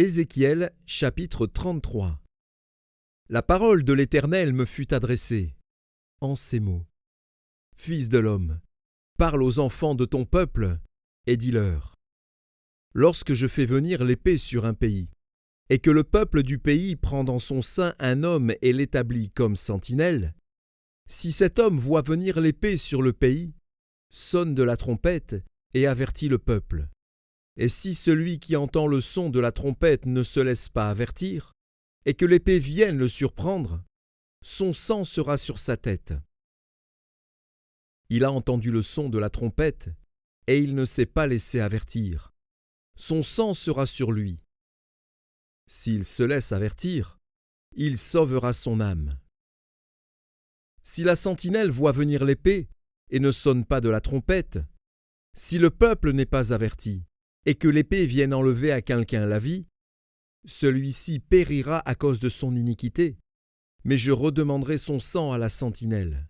Ézéchiel chapitre 33. La parole de l'Éternel me fut adressée en ces mots. Fils de l'homme, parle aux enfants de ton peuple et dis-leur. Lorsque je fais venir l'épée sur un pays, et que le peuple du pays prend dans son sein un homme et l'établit comme sentinelle, si cet homme voit venir l'épée sur le pays, sonne de la trompette et avertit le peuple. Et si celui qui entend le son de la trompette ne se laisse pas avertir, et que l'épée vienne le surprendre, son sang sera sur sa tête. Il a entendu le son de la trompette, et il ne s'est pas laissé avertir. Son sang sera sur lui. S'il se laisse avertir, il sauvera son âme. Si la sentinelle voit venir l'épée et ne sonne pas de la trompette, si le peuple n'est pas averti, et que l'épée vienne enlever à quelqu'un la vie, celui-ci périra à cause de son iniquité, mais je redemanderai son sang à la sentinelle.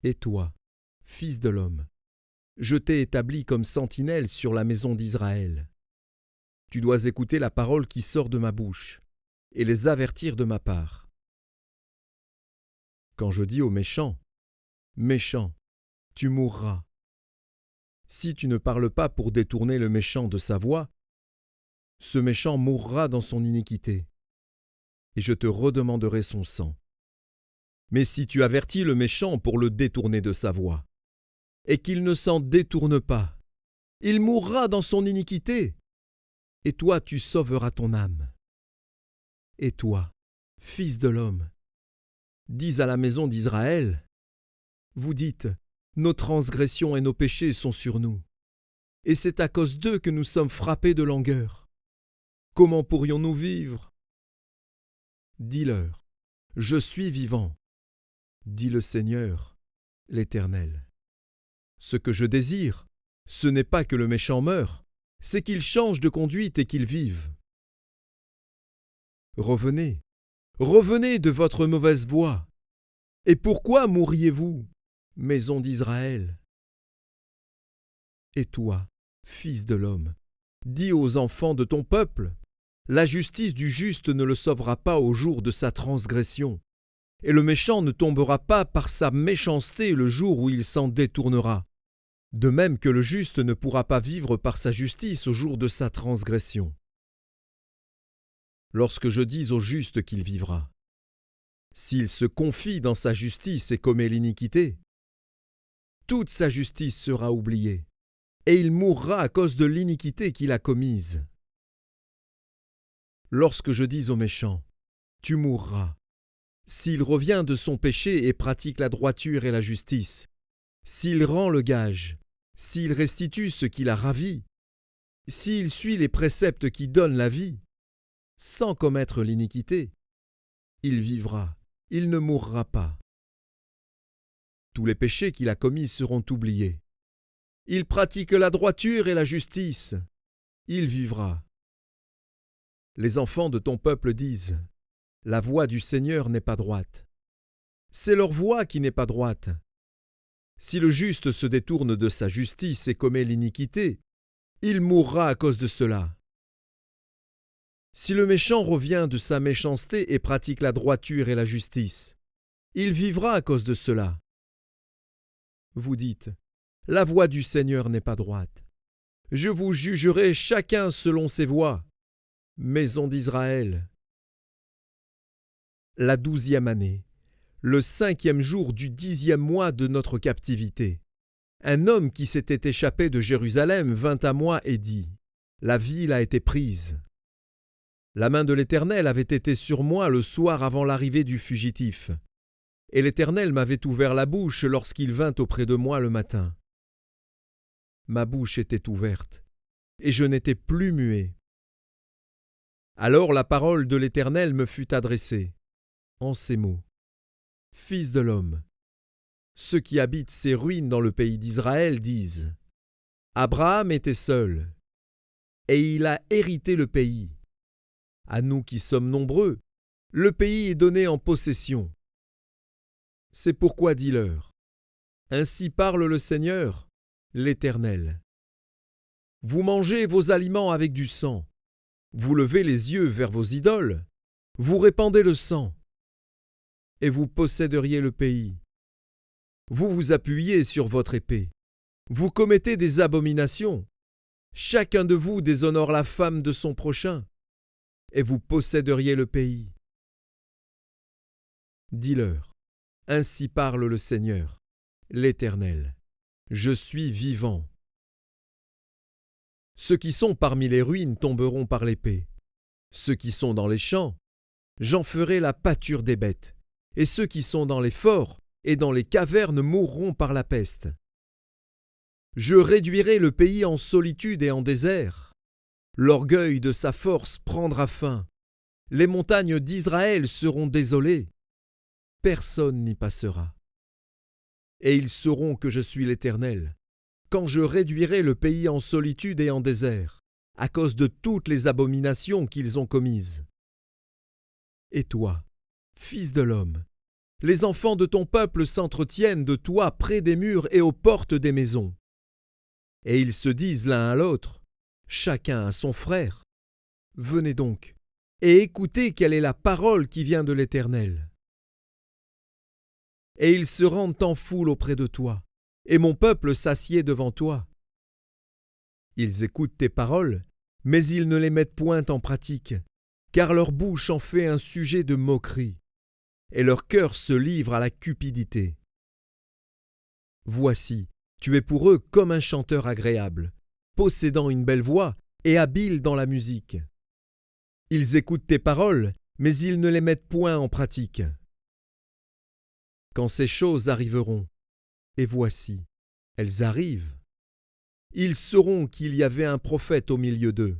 Et toi, fils de l'homme, je t'ai établi comme sentinelle sur la maison d'Israël. Tu dois écouter la parole qui sort de ma bouche, et les avertir de ma part. Quand je dis au méchant, « Méchant, tu mourras », si tu ne parles pas pour détourner le méchant de sa voie, ce méchant mourra dans son iniquité, et je te redemanderai son sang. Mais si tu avertis le méchant pour le détourner de sa voie, et qu'il ne s'en détourne pas, il mourra dans son iniquité, et toi tu sauveras ton âme. Et toi, fils de l'homme, dis à la maison d'Israël, vous dites, nos transgressions et nos péchés sont sur nous, et c'est à cause d'eux que nous sommes frappés de langueur. Comment pourrions-nous vivre? Dis-leur, je suis vivant, dit le Seigneur, l'Éternel. Ce que je désire, ce n'est pas que le méchant meure, c'est qu'il change de conduite et qu'il vive. Revenez, revenez de votre mauvaise voie. Et pourquoi mourriez-vous, maison d'Israël? Et toi, fils de l'homme, dis aux enfants de ton peuple, la justice du juste ne le sauvera pas au jour de sa transgression, et le méchant ne tombera pas par sa méchanceté le jour où il s'en détournera, de même que le juste ne pourra pas vivre par sa justice au jour de sa transgression. Lorsque je dis au juste qu'il vivra, s'il se confie dans sa justice et commet l'iniquité, toute sa justice sera oubliée, et il mourra à cause de l'iniquité qu'il a commise. Lorsque je dis au méchant, tu mourras, s'il revient de son péché et pratique la droiture et la justice, s'il rend le gage, s'il restitue ce qu'il a ravi, s'il suit les préceptes qui donnent la vie, sans commettre l'iniquité, il vivra, il ne mourra pas. Tous les péchés qu'il a commis seront oubliés. Il pratique la droiture et la justice, il vivra. Les enfants de ton peuple disent, la voie du Seigneur n'est pas droite. C'est leur voie qui n'est pas droite. Si le juste se détourne de sa justice et commet l'iniquité, il mourra à cause de cela. Si le méchant revient de sa méchanceté et pratique la droiture et la justice, il vivra à cause de cela. Vous dites, la voie du Seigneur n'est pas droite. Je vous jugerai chacun selon ses voies, maison d'Israël. La 12e année, le 5e jour du 10e mois de notre captivité, un homme qui s'était échappé de Jérusalem vint à moi et dit, la ville a été prise. La main de l'Éternel avait été sur moi le soir avant l'arrivée du fugitif, et l'Éternel m'avait ouvert la bouche lorsqu'il vint auprès de moi le matin. Ma bouche était ouverte, et je n'étais plus muet. Alors la parole de l'Éternel me fut adressée, en ces mots. Fils de l'homme, ceux qui habitent ces ruines dans le pays d'Israël disent, Abraham était seul, et il a hérité le pays. À nous qui sommes nombreux, le pays est donné en possession. C'est pourquoi dis-leur, ainsi parle le Seigneur, l'Éternel. Vous mangez vos aliments avec du sang, Vous levez les yeux vers vos idoles, vous répandez le sang, et vous posséderiez le pays. Vous vous appuyez sur votre épée, vous commettez des abominations. Chacun de vous déshonore la femme de son prochain, et vous posséderiez le pays. Dis-leur, ainsi parle le Seigneur, l'Éternel, je suis vivant. Ceux qui sont parmi les ruines tomberont par l'épée. Ceux qui sont dans les champs, j'en ferai la pâture des bêtes, et ceux qui sont dans les forts et dans les cavernes mourront par la peste. Je réduirai le pays en solitude et en désert. L'orgueil de sa force prendra fin. Les montagnes d'Israël seront désolées. Personne n'y passera. Et ils sauront que je suis l'Éternel, quand je réduirai le pays en solitude et en désert, à cause de toutes les abominations qu'ils ont commises. Et toi, fils de l'homme, les enfants de ton peuple s'entretiennent de toi près des murs et aux portes des maisons. Et ils se disent l'un à l'autre, chacun à son frère, « Venez donc, et écoutez quelle est la parole qui vient de l'Éternel. » Et ils se rendent en foule auprès de toi, et mon peuple s'assied devant toi. Ils écoutent tes paroles, mais ils ne les mettent point en pratique, car leur bouche en fait un sujet de moquerie, et leur cœur se livre à la cupidité. Voici, tu es pour eux comme un chanteur agréable, possédant une belle voix et habile dans la musique. Ils écoutent tes paroles, mais ils ne les mettent point en pratique. Quand ces choses arriveront, et voici, elles arrivent, ils sauront qu'il y avait un prophète au milieu d'eux.